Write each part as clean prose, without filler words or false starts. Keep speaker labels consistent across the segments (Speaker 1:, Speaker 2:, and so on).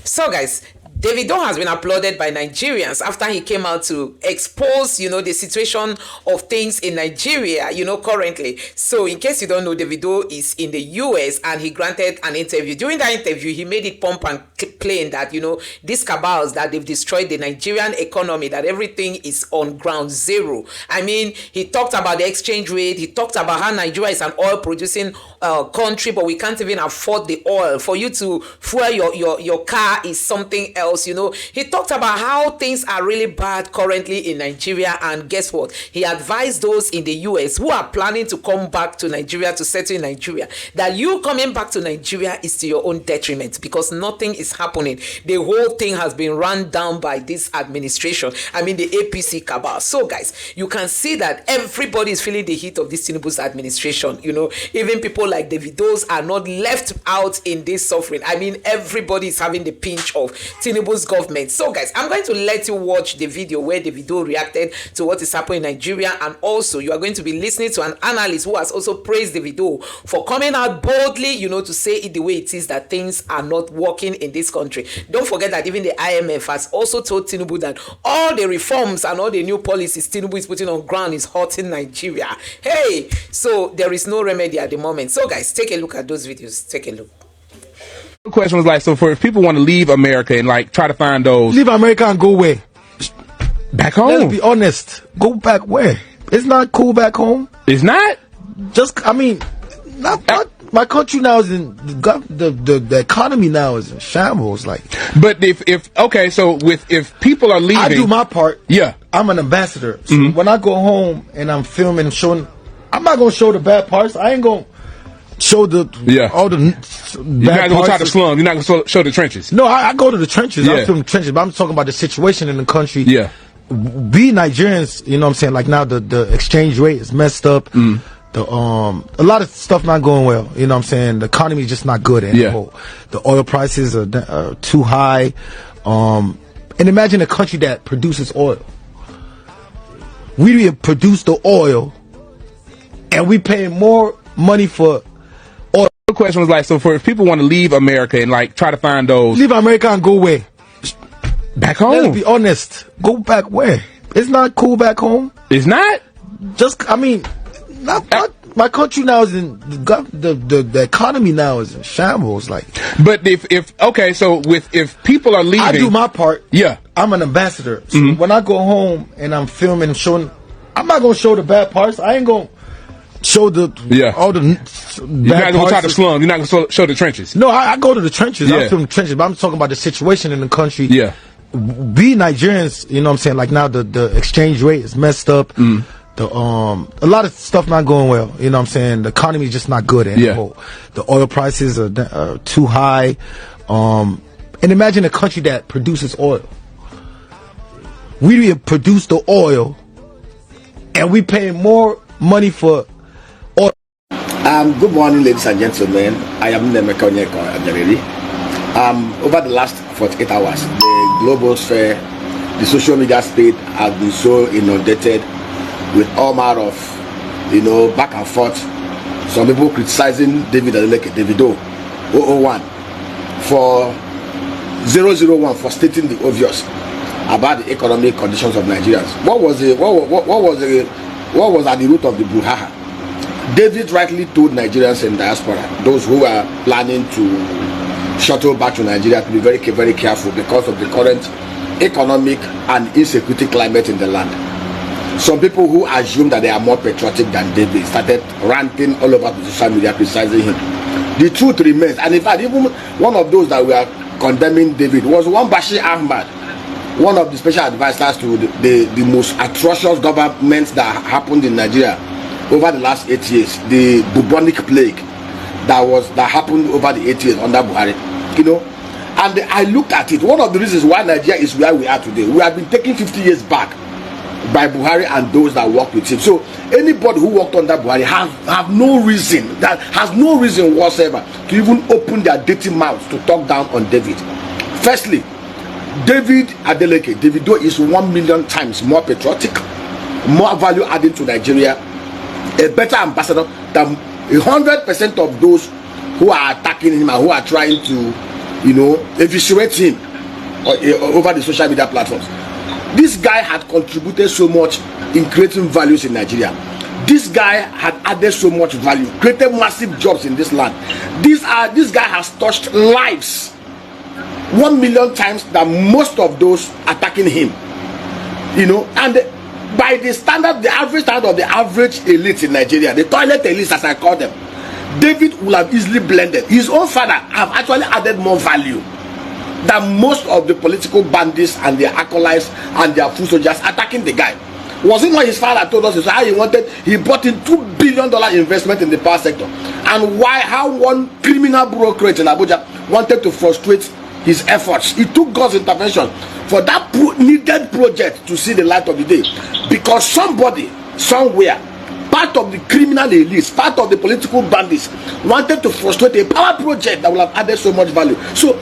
Speaker 1: So guys, Davido has been applauded by Nigerians after he came out to expose, the situation of things in Nigeria, currently. So in case you don't know, Davido is in the US and he granted an interview. During that interview, he made it pump and plain that, these cabals, that they've destroyed the Nigerian economy, that everything is on ground zero. I mean, he talked about the exchange rate. He talked about how Nigeria is an oil producing country, but we can't even afford the oil. For you to fuel your car is something else. He talked about how things are really bad currently in Nigeria, and guess what? He advised those in the US who are planning to come back to Nigeria, to settle in Nigeria, that you coming back to Nigeria is to your own detriment, because nothing is happening. The whole thing has been run down by this administration. I mean, the APC cabal. So guys, you can see that everybody is feeling the heat of this Tinubu's administration. Even people like Davido's are not left out in this suffering. I mean, everybody is having the pinch of Tinubu's government. So guys, I'm going to let you watch the video where Davido reacted to what is happening in Nigeria, and also you are going to be listening to an analyst who has also praised Davido for coming out boldly, to say it the way it is, that things are not working in this country. Don't forget that even the IMF has also told Tinubu that all the reforms and all the new policies Tinubu is putting on ground is hurting Nigeria. Hey, so there is no remedy at the moment. So guys, take a look at those videos. Take a look.
Speaker 2: The question was like, so for if people want to leave America and like try to find those,
Speaker 3: leave America and go where?
Speaker 2: Back home.
Speaker 3: Let's be honest. Go back where? It's not cool back home.
Speaker 2: It's not.
Speaker 3: My country now is in the economy now is in shambles. Like,
Speaker 2: but if people are leaving,
Speaker 3: I do my part.
Speaker 2: Yeah,
Speaker 3: I'm an ambassador. So when I go home and I'm filming and showing, I'm not gonna show the bad parts. I ain't gonna show all the
Speaker 2: You're not gonna try to slum. You're not gonna show the trenches.
Speaker 3: No, I go to the trenches.
Speaker 2: Yeah.
Speaker 3: I film the trenches, but I'm talking about the situation in the country.
Speaker 2: Yeah,
Speaker 3: we Nigerians, you know what I'm saying? Like now the exchange rate is messed up. A lot of stuff not going well. You know what I'm saying? The economy is just not good anymore. The oil prices are too high. And imagine a country that produces oil. We produce the oil, and we pay more money for oil.
Speaker 2: The question was like, so for if people want to leave America and like try to find those,
Speaker 3: leave America and go where?
Speaker 2: Back home.
Speaker 3: Let's be honest. Go back where? It's not cool back home.
Speaker 2: It's not.
Speaker 3: My country now is in the economy now is in shambles. Like,
Speaker 2: but if people are leaving,
Speaker 3: I do my part.
Speaker 2: Yeah,
Speaker 3: I'm an ambassador. So when I go home and I'm filming and showing, I'm not gonna show the bad parts. I ain't gonna show all the
Speaker 2: You're not gonna try to slum. You're not gonna show the trenches.
Speaker 3: No, I go to the trenches.
Speaker 2: Yeah.
Speaker 3: I film the trenches, but I'm talking about the situation in the country.
Speaker 2: Yeah,
Speaker 3: we Nigerians, you know what I'm saying? Like now the exchange rate is messed up. A lot of stuff not going well. You know what I'm saying? The economy is just not good anymore. The oil prices are too high. And imagine a country that produces oil. We produce the oil, and we pay more money for oil.
Speaker 4: Good morning, ladies and gentlemen. I am Nemeka Onyeka. Over the last 48 hours, the global sphere, the social media space has been so inundated with all manner of, back and forth. Some people criticizing Davido 001 for 001 for stating the obvious about the economic conditions of Nigerians. What was at the root of the brouhaha? David rightly told Nigerians in diaspora, those who are planning to shuttle back to Nigeria, to be very, very careful because of the current economic and insecurity climate in the land. Some people who assume that they are more patriotic than David started ranting all over the social media criticizing him. The truth remains, and in fact, even one of those that were condemning David was one Bashir Ahmad, one of the special advisors to the most atrocious governments that happened in Nigeria over the last 8 years, the bubonic plague that happened over the 8 years under Buhari. And I looked at it. One of the reasons why Nigeria is where we are today, we have been taken 50 years back by Buhari and those that worked with him. So anybody who worked under Buhari has no reason whatsoever to even open their dirty mouths to talk down on David. Firstly, Davido is 1 million times more patriotic, more value adding to Nigeria, a better ambassador than 100% of those who are attacking him and who are trying to eviscerate him over the social media platforms. This guy had contributed so much in creating values in Nigeria. This guy had added so much value, created massive jobs in this land. This guy has touched lives 1 million times than most of those attacking him. And by the average standard of the average elite in Nigeria, the toilet elites as I call them, David will have easily blended. His own father have actually added more value than most of the political bandits and their acolytes and their foot soldiers attacking the guy. Was it not his father told us how he brought in $2 billion investment in the power sector, and how one criminal bureaucrat in Abuja wanted to frustrate his efforts? It took God's intervention for that needed project to see the light of the day, because somebody somewhere, part of the criminal elites, part of the political bandits, wanted to frustrate a power project that will have added so much value. So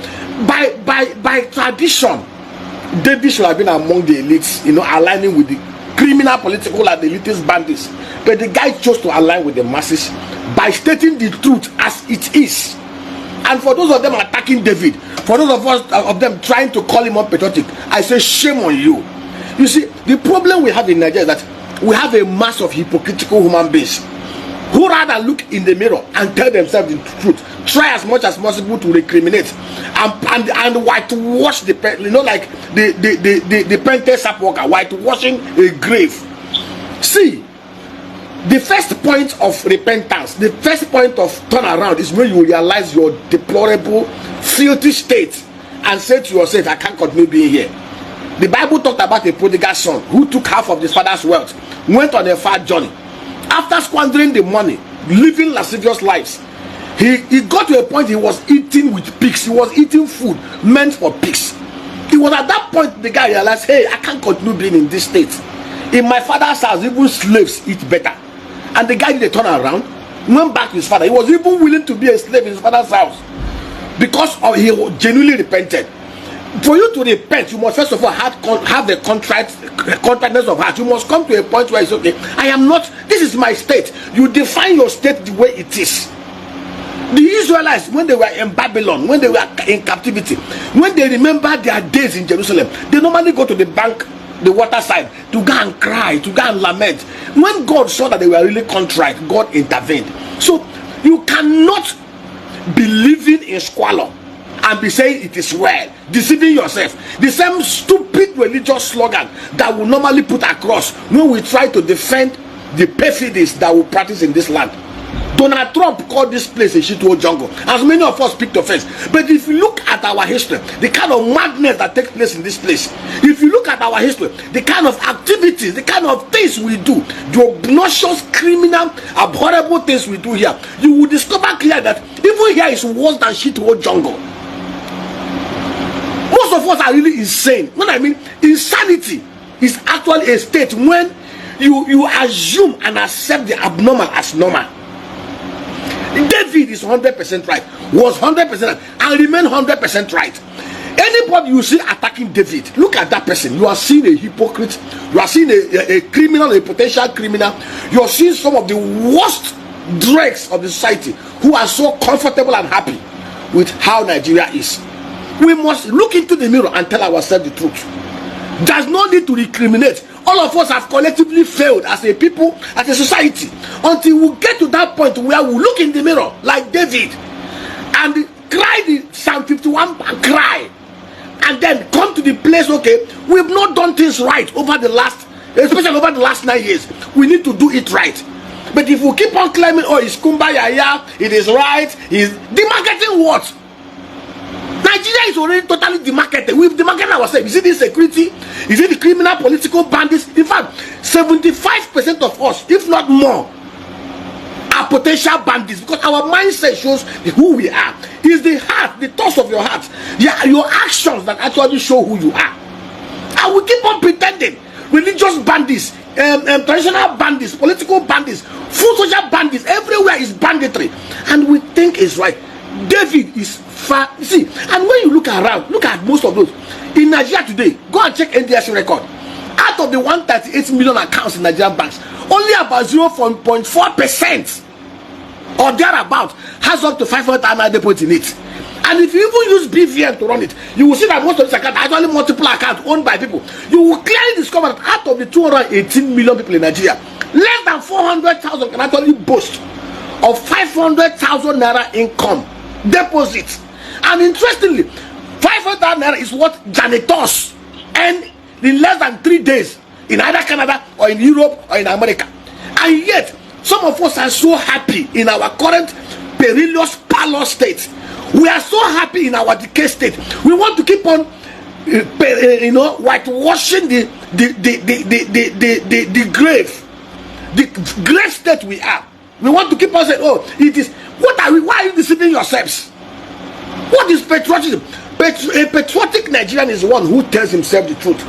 Speaker 4: by tradition, David should have been among the elites, aligning with the criminal, political, and the elitist bandits. But the guy chose to align with the masses by stating the truth as it is. And for those of them attacking David, for those of them trying to call him unpatriotic, I say shame on you. You see, the problem we have in Nigeria is that we have a mass of hypocritical human beings who rather look in the mirror and tell themselves the truth, try as much as possible to recriminate and whitewash the like the painted sap worker whitewashing a grave. See, the first point of repentance, the first point of turnaround is when you realize your deplorable, filthy state and say to yourself, I can't continue being here. The Bible talked about a prodigal son who took half of his father's wealth, went on a far journey. After squandering the money, living lascivious lives, he got to a point he was eating with pigs. He was eating food meant for pigs. It was at that point the guy realized, hey, I can't continue being in this state. In my father's house, even slaves eat better. And the guy did a turn around, went back to his father. He was even willing to be a slave in his father's house because he genuinely repented. For you to repent, you must first of all have a contriteness of heart. You must come to a point where it's okay, I am not, this is my state. You define your state the way it is. The Israelites, when they were in Babylon, when they were in captivity, when they remember their days in Jerusalem, they normally go to the bank, the waterside, to go and cry, to go and lament. When God saw that they were really contrite, God intervened. So you cannot be living in squalor and be saying it is well, deceiving yourself. The same stupid religious slogan that we normally put across when we try to defend the perfidies that we practice in this land. Donald Trump called this place a shithole jungle, as many of us picked offense. But if you look at our history, the kind of madness that takes place in this place, if you look at our history, the kind of activities, the kind of things we do, the obnoxious, criminal, abhorrible things we do here, you will discover clearly that even here is worse than shithole jungle. Most of us are really insane. When I mean insanity is actually a state when you assume and accept the abnormal as normal. David is 100% right, was 100% right, and remain 100% right. Anybody you see attacking David, look at that person. You are seeing a hypocrite, you are seeing a criminal, a potential criminal. You are seeing some of the worst dregs of the society who are so comfortable and happy with how Nigeria is. We must look into the mirror and tell ourselves the truth. There's no need to recriminate. All of us have collectively failed as a people, as a society, until we get to that point where we look in the mirror like David and cry the Psalm 51 and cry, and then come to the place, okay, we've not done things right over the last, especially over the last 9 years. We need to do it right. But if we keep on claiming, oh, it's kumbaya, it is right, is demarketing what? Nigeria is already totally demarketed. We've demarketed ourselves. Is it the security? Is it the criminal political bandits? In fact, 75% of us, if not more, are potential bandits, because our mindset shows who we are. It's the heart, the thoughts of your heart, your actions that actually show who you are. And we keep on pretending. Religious bandits, traditional bandits, political bandits, full social bandits, everywhere is banditry, and we think it's right. David is far. See, and when you look around, look at most of those in Nigeria today. Go and check NDS record. Out of the 138 million accounts in Nigerian banks, only about 0.4% or thereabout has up to 500,000 deposits in it. And if you even use BVN to run it, you will see that most of these accounts are actually multiple accounts owned by people. You will clearly discover that out of the 218 million people in Nigeria, less than 400,000 can actually boast of 500,000 naira income deposits. And interestingly, 500,000 naira is what janitors earn in less than 3 days in either Canada or in Europe or in America. And yet, some of us are so happy in our current perilous parlor state. We are so happy in our decay state. We want to keep on, whitewashing the grave state we are. We want to keep on saying, oh, it is. What are we? Why are you deceiving yourselves? What is patriotism? A patriotic Nigerian is one who tells himself the truth.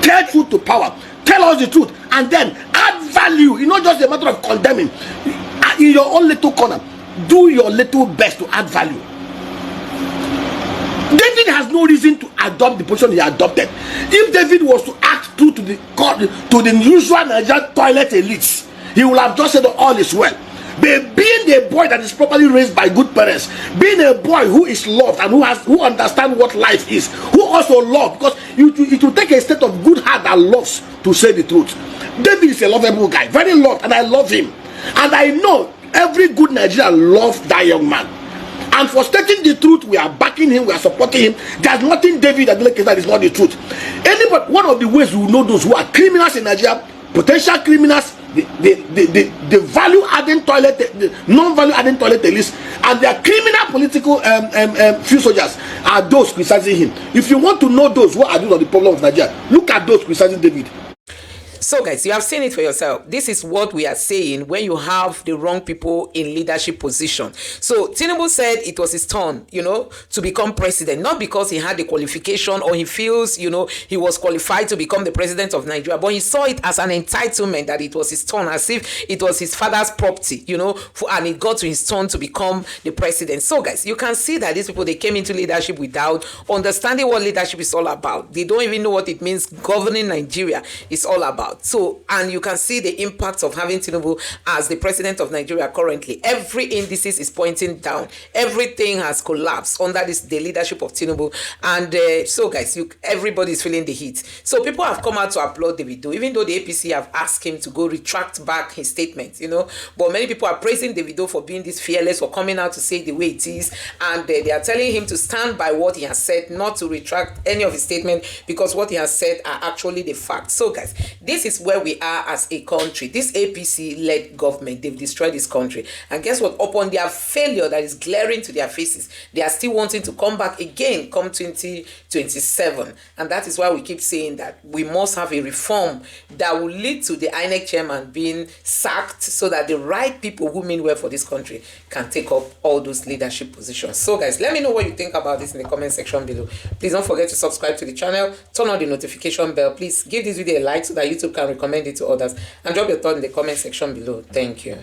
Speaker 4: Tell truth to power. Tell us the truth, and then add value. It's not just a matter of condemning. In your own little corner, do your little best to add value. David has no reason to adopt the position he adopted. If David was to act true to the usual Nigerian toilet elites, he would have just said all is well. But being a boy that is properly raised by good parents, being a boy who is loved and who understands what life is, who also loves, because it will take a state of good heart that loves to say the truth. David is a lovable guy, very loved, and I love him. And I know every good Nigerian loves that young man. And for stating the truth, we are backing him, we are supporting him. There's nothing David Adeleke that is not the truth. Anybody, one of the ways we will know those who are criminals in Nigeria, potential criminals, the value adding toilet, the non-value adding toilet elites, and their criminal political few soldiers are those criticizing him. If you want to know those who are doing the problem of Nigeria, look at those criticizing David.
Speaker 1: So guys, you have seen it for yourself. This is what we are saying when you have the wrong people in leadership position. So Tinubu said it was his turn, to become president, not because he had the qualification or he feels, he was qualified to become the president of Nigeria, but he saw it as an entitlement that it was his turn, as if it was his father's property, and it got to his turn to become the president. So guys, you can see that these people, they came into leadership without understanding what leadership is all about. They don't even know what it means governing Nigeria is all about. So, and you can see the impact of having Tinubu as the president of Nigeria currently. Every indices is pointing down. Everything has collapsed under the leadership of Tinubu. And so, guys, everybody is feeling the heat. So, people have come out to applaud Davido, even though the APC have asked him to go retract back his statement, But many people are praising Davido for being this fearless, for coming out to say the way it is. And they are telling him to stand by what he has said, not to retract any of his statement, because what he has said are actually the facts. So, guys, this is where we are as a country. This APC-led government, they've destroyed this country. And guess what? Upon their failure that is glaring to their faces, they are still wanting to come back again come 2027. And that is why we keep saying that we must have a reform that will lead to the INEC chairman being sacked so that the right people who mean well for this country can take up all those leadership positions. So guys, let me know what you think about this in the comment section below. Please don't forget to subscribe to the channel, turn on the notification bell. Please give this video a like so that YouTube can recommend it to others, and drop your thought in the comment section below. Thank you.